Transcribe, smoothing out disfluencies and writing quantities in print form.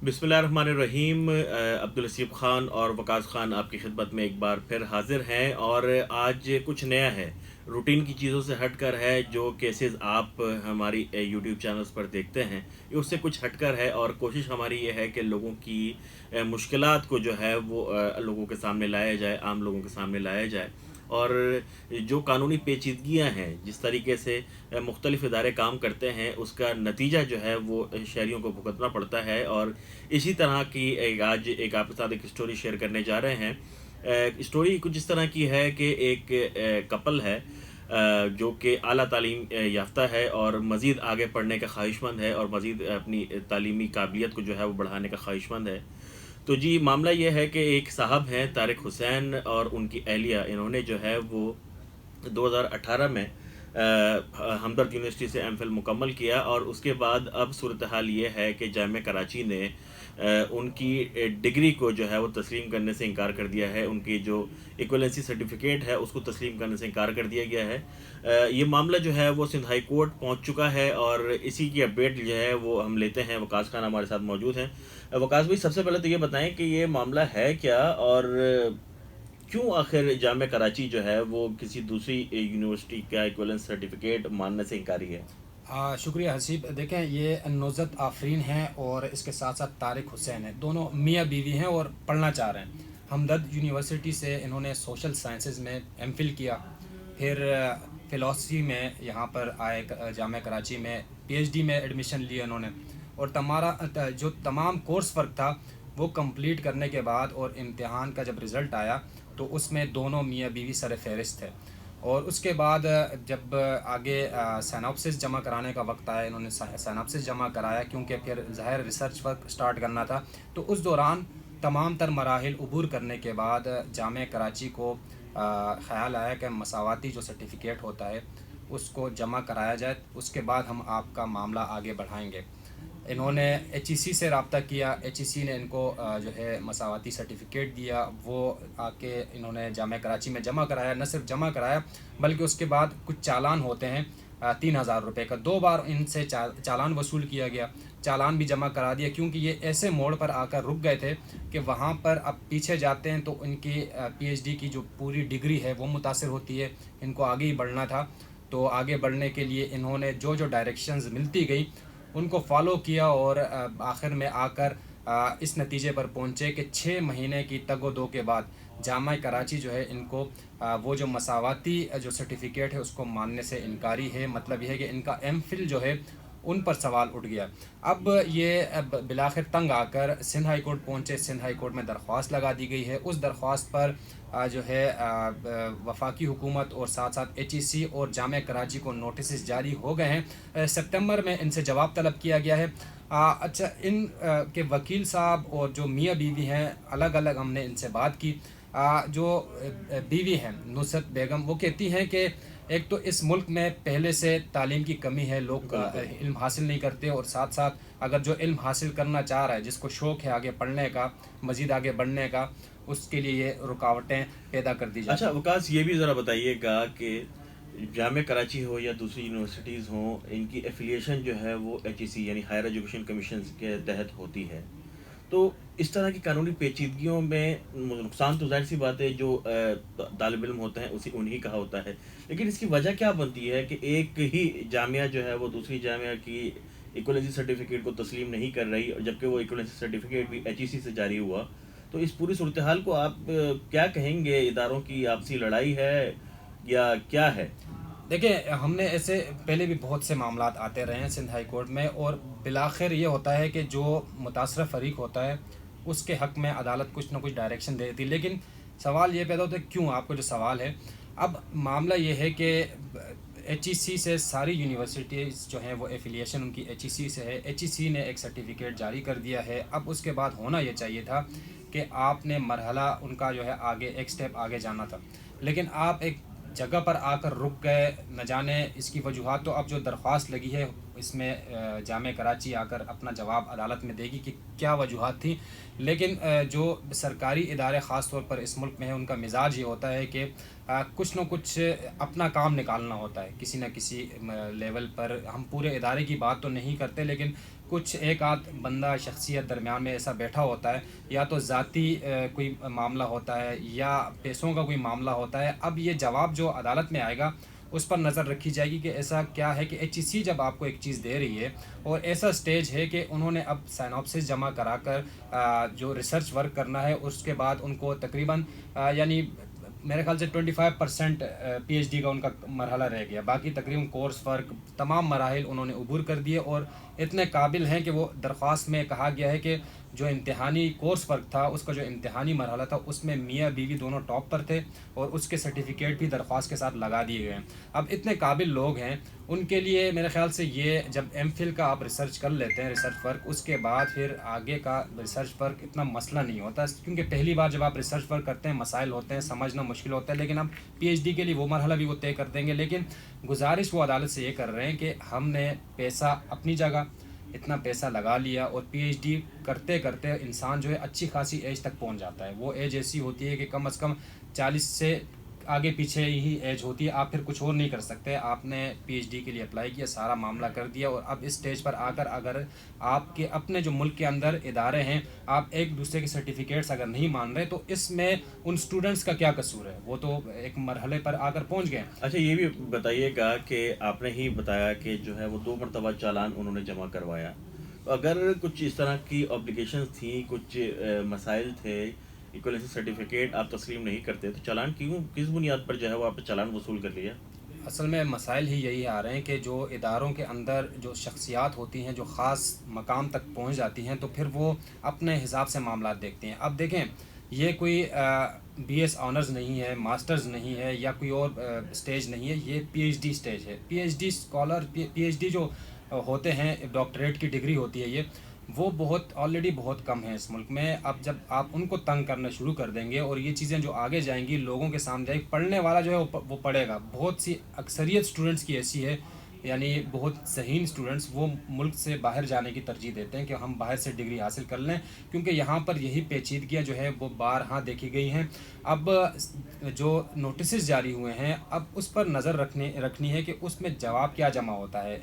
बिस्मिल्लाहिर्रहमानिर्रहीम। अब्दुल लतीफ़ ख़ान और वकास ख़ान आपकी खिदमत में एक बार फिर हाज़िर हैं और आज कुछ नया है, रूटीन की चीज़ों से हटकर है। जो केसेस आप हमारी यूट्यूब चैनल्स पर देखते हैं, ये उससे कुछ हटकर है और कोशिश हमारी ये है कि लोगों की मुश्किलात को जो है वो लोगों के सामने लाया जाए, आम लोगों के सामने लाया जाए। और जो कानूनी पेचीदगियाँ हैं, जिस तरीके से मुख्तलिफ़ इदारे काम करते हैं, उसका नतीजा जो है वो शहरियों को भुगतना पड़ता है। और इसी तरह की आज एक आपके साथ एक स्टोरी शेयर करने जा रहे हैं। स्टोरी कुछ इस तरह की है कि एक कपल है जो कि आला तालीम याफ्ता है और मज़ीद आगे पढ़ने का ख्वाहिशमंद है और मज़ीद अपनी तालीमी काबिलियत को जो है वो बढ़ाने का ख्वाहिशमंद है। तो जी, मामला ये है कि एक साहब हैं तारिक हुसैन और उनकी अहलिया, इन्होंने जो है वो 2018 में हमदर्द यूनिवर्सिटी से एमफिल मुकम्मल किया और उसके बाद अब सूरत हाल ये है कि जामिया कराची ने उनकी डिग्री को जो है वो तस्लीम करने से इनकार कर दिया है। उनकी जो इक्वलेंसी सर्टिफिकेट है उसको तस्लीम करने से इनकार कर दिया गया है। ये मामला जो है वो सिंध हाई कोर्ट पहुंच चुका है और इसी की अपडेट जो है वो हम लेते हैं। वकास खान हमारे साथ मौजूद हैं। वकास भाई, सबसे पहले तो ये बताएं कि ये मामला है क्या और क्यों आखिर जामिया कराची जो है वो किसी दूसरी यूनिवर्सिटी का इक्विवेलेंस सर्टिफिकेट मानने से इनकारी है। शुक्रिया हसीब। देखें, ये नुज़रत आफरीन हैं और इसके साथ साथ तारिक हुसैन है। दोनों मियाँ बीवी हैं और पढ़ना चाह रहे हैं। हमदर्द यूनिवर्सिटी से इन्होंने सोशल साइंसेज में एमफिल किया, फिर फ़िलासफ़ी में यहाँ पर आए जामिया कराची में पीएचडी में एडमिशन लिया इन्होंने। और जो तमाम कोर्स वर्क था वो कंप्लीट करने के बाद और इम्तिहान का जब रिज़ल्ट आया तो उसमें दोनों मियाँ बीवी सर फहरिस्त थे। और उसके बाद जब आगे साइनॉप्सिस जमा कराने का वक्त आया, इन्होंने साइनॉप्सिस जमा कराया क्योंकि फिर ज़ाहिर रिसर्च वर्क स्टार्ट करना था। तो उस दौरान तमाम तर मराहिल अबूर करने के बाद जामिया कराची को ख़्याल आया कि मसावाती जो सर्टिफिकेट होता है उसको जमा कराया जाए, उसके बाद हम आपका मामला आगे बढ़ाएंगे। इन्होंने एचईसी से रब्ता किया, एचईसी ने इनको जो है मसावाती सर्टिफिकेट दिया, वो आके इन्होंने जामिया कराची में जमा कराया। न सिर्फ जमा कराया बल्कि उसके बाद कुछ चालान होते हैं 3,000 रुपये का, 2 बार इनसे चालान वसूल किया गया। चालान भी जमा करा दिया क्योंकि ये ऐसे मोड़ पर आकर रुक गए थे कि वहाँ पर अब पीछे जाते हैं तो इनकी पीएचडी की जो पूरी डिग्री है वो मुतासर होती है। इनको आगे ही बढ़ना था, तो आगे बढ़ने के लिए इन्होंने जो जो डायरेक्शंस मिलती गई उनको फॉलो किया और आखिर में आकर इस नतीजे पर पहुँचे कि 6 महीने की तगो-दो के बाद जामिया कराची जो है इनको वो जो मसावाती जो सर्टिफिकेट है उसको मानने से इनकारी है। मतलब यह है कि इनका एमफिल जो है उन पर सवाल उठ गया। अब ये बिलाखिर तंग आकर सिंध हाई कोर्ट पहुँचे। सिंध हाई कोर्ट में दरख्वास्त लगा दी गई है। उस दरख्वास्त पर जो है वफाकी हुकूमत और साथ साथ एचईसी और जामिया कराची को नोटिस जारी हो गए हैं। सितंबर में इनसे जवाब तलब किया गया है। अच्छा, इन के वकील साहब और जो मियाँ बीवी हैं अलग अलग हमने इनसे बात की। जो बीवी हैं नुसरत बेगम, वो कहती हैं कि एक तो इस मुल्क में पहले से तालीम की कमी है, लोग इल्म हासिल नहीं करते, और साथ साथ अगर जो इल्म हासिल करना चाह रहा है, जिसको शौक़ है आगे पढ़ने का, मज़ीद आगे बढ़ने का, उसके लिए ये रुकावटें पैदा कर दी जाती अच्छा हैं। वकास, ये भी ज़रा बताइएगा कि जामिया कराची हो या दूसरी यूनिवर्सिटीज़ हों, इनकी एफिलिएशन जो है वो एचईसी यानी हायर एजुकेशन कमीशन के तहत होती है। तो इस तरह की कानूनी पेचीदगियों में नुकसान तो ज़ाहिर सी बात है, जो तालिब इल्म होते हैं उसी उन्हीं का होता है। लेकिन इसकी वजह क्या बनती है कि एक ही जामिया जो है वो दूसरी जामिया की इक्वलेंसी सर्टिफिकेट को तस्लीम नहीं कर रही, और जबकि वो इक्वलेंसी सर्टिफिकेट भी एचईसी से जारी हुआ। तो इस पूरी सूरत हाल को आप क्या कहेंगे? इदारों की आपसी लड़ाई है या क्या है? देखिए, हमने ऐसे पहले भी बहुत से मामलात आते रहे हैं सिंध हाई कोर्ट में, और बिलाखिर ये होता है कि जो मुतासर फ़रीक होता है उसके हक़ में अदालत कुछ ना कुछ डायरेक्शन दे देती है। लेकिन सवाल ये पैदा होता है, क्यों? आपको जो सवाल है, अब मामला ये है कि एचईसी से सारी यूनिवर्सिटीज़ जो हैं वो एफिलिएशन उनकी एचईसी से है। एचईसी ने एक सर्टिफिकेट जारी कर दिया है। अब उसके बाद होना ये चाहिए था कि आपने मरहला उनका जो है आगे एक स्टेप आगे जाना था, लेकिन आप एक जगह पर आकर रुक गए। न जाने इसकी वजूहात, तो अब जो दरख्वास्त लगी है इसमें जामिया कराची आकर अपना जवाब अदालत में देगी कि क्या वजूहात थी। लेकिन जो सरकारी इदारे ख़ास तौर पर इस मुल्क में है, उनका मिजाज ये होता है कि कुछ न कुछ अपना काम निकालना होता है किसी न किसी लेवल पर। हम पूरे इदारे की बात तो नहीं करते, लेकिन کچھ ایک آدھ بندہ شخصیت درمیان میں ایسا بیٹھا ہوتا ہے، یا تو ذاتی کوئی معاملہ ہوتا ہے یا پیسوں کا کوئی معاملہ ہوتا ہے۔ اب یہ جواب جو عدالت میں آئے گا اس پر نظر رکھی جائے گی کہ ایسا کیا ہے کہ ایچ ای سی جب آپ کو ایک چیز دے رہی ہے اور ایسا سٹیج ہے کہ انہوں نے اب سائنوپسس جمع کرا کر جو ریسرچ ورک کرنا ہے، اس کے بعد ان کو تقریباً یعنی میرے خیال سے 25% پی ایچ ڈی کا ان کا مرحلہ رہ گیا، باقی تقریباً کورس ورک تمام مراحل انہوں نے عبور کر دیے اور اتنے قابل ہیں کہ وہ درخواست میں کہا گیا ہے کہ جو امتحانی کورس ورک تھا، اس کا جو امتحانی مرحلہ تھا، اس میں میاں بیوی دونوں ٹاپ پر تھے اور اس کے سرٹیفکیٹ بھی درخواست کے ساتھ لگا دیے گئے ہیں۔ اب اتنے قابل لوگ ہیں، ان کے لیے میرے خیال سے یہ جب ایم فل کا آپ ریسرچ کر لیتے ہیں، ریسرچ ورک، اس کے بعد پھر آگے کا ریسرچ ورک اتنا مسئلہ نہیں ہوتا، کیونکہ پہلی بار جب آپ ریسرچ ورک کرتے ہیں مسائل ہوتے ہیں، سمجھنا مشکل ہوتا ہے، لیکن اب پی ایچ ڈی کے لیے وہ مرحلہ بھی وہ طے کر دیں گے۔ لیکن گزارش وہ عدالت سے یہ کر رہے ہیں کہ ہم نے پیسہ اپنی جگہ اتنا پیسہ لگا لیا، اور پی ایچ ڈی کرتے کرتے انسان جو ہے اچھی خاصی ایج تک پہنچ جاتا ہے، وہ ایج ایسی ہوتی ہے کہ کم از کم 40 سے آگے پیچھے ہی ایج ہوتی ہے، آپ پھر کچھ اور نہیں کر سکتے۔ آپ نے پی ایچ ڈی کے لیے اپلائی کیا، سارا معاملہ کر دیا، اور اب اس سٹیج پر آ کر اگر آپ کے اپنے جو ملک کے اندر ادارے ہیں، آپ ایک دوسرے کے سرٹیفکیٹس اگر نہیں مان رہے، تو اس میں ان سٹوڈنٹس کا کیا قصور ہے؟ وہ تو ایک مرحلے پر آ کر پہنچ گئے۔ اچھا یہ بھی بتائیے گا کہ آپ نے ہی بتایا کہ جو ہے وہ 2 مرتبہ چالان انہوں نے جمع کروایا، تو اگر کچھ اس طرح کی اپلیکیشنز تھیں، کچھ مسائل تھے، ایکولیسی سرٹیفکیٹ آپ تسلیم نہیں کرتے، تو چالان کیوں، کس بنیاد پر جو ہے وہ آپ نے چالان وصول کر لیا؟ اصل میں مسائل ہی یہی آ رہے ہیں کہ جو اداروں کے اندر جو شخصیات ہوتی ہیں، جو خاص مقام تک پہنچ جاتی ہیں، تو پھر وہ اپنے حساب سے معاملات دیکھتے ہیں۔ اب دیکھیں، یہ کوئی بی ایس آنرز نہیں ہے، ماسٹرز نہیں ہے، یا کوئی اور سٹیج نہیں ہے، یہ پی ایچ ڈی سٹیج ہے۔ P H D scholar, P H D جو ہوتے ہیں، ڈاکٹریٹ کی ڈگری ہوتی ہے، یہ وہ آلریڈی بہت کم ہیں اس ملک میں۔ اب جب آپ ان کو تنگ کرنا شروع کر دیں گے اور یہ چیزیں جو آگے جائیں گی، لوگوں کے سامنے جائے گی، پڑھنے والا جو ہے وہ پڑھے گا۔ بہت سی اکثریت اسٹوڈنٹس کی ایسی ہے، یعنی بہت ذہین اسٹوڈنٹس، وہ ملک سے باہر جانے کی ترجیح دیتے ہیں کہ ہم باہر سے ڈگری حاصل کر لیں، کیونکہ یہاں پر یہی پیچیدگیاں جو ہے وہ بارہا دیکھی گئی ہیں۔ اب جو نوٹسز جاری ہوئے ہیں، اب اس پر نظر رکھنی ہے کہ اس میں جواب کیا جمع ہوتا ہے۔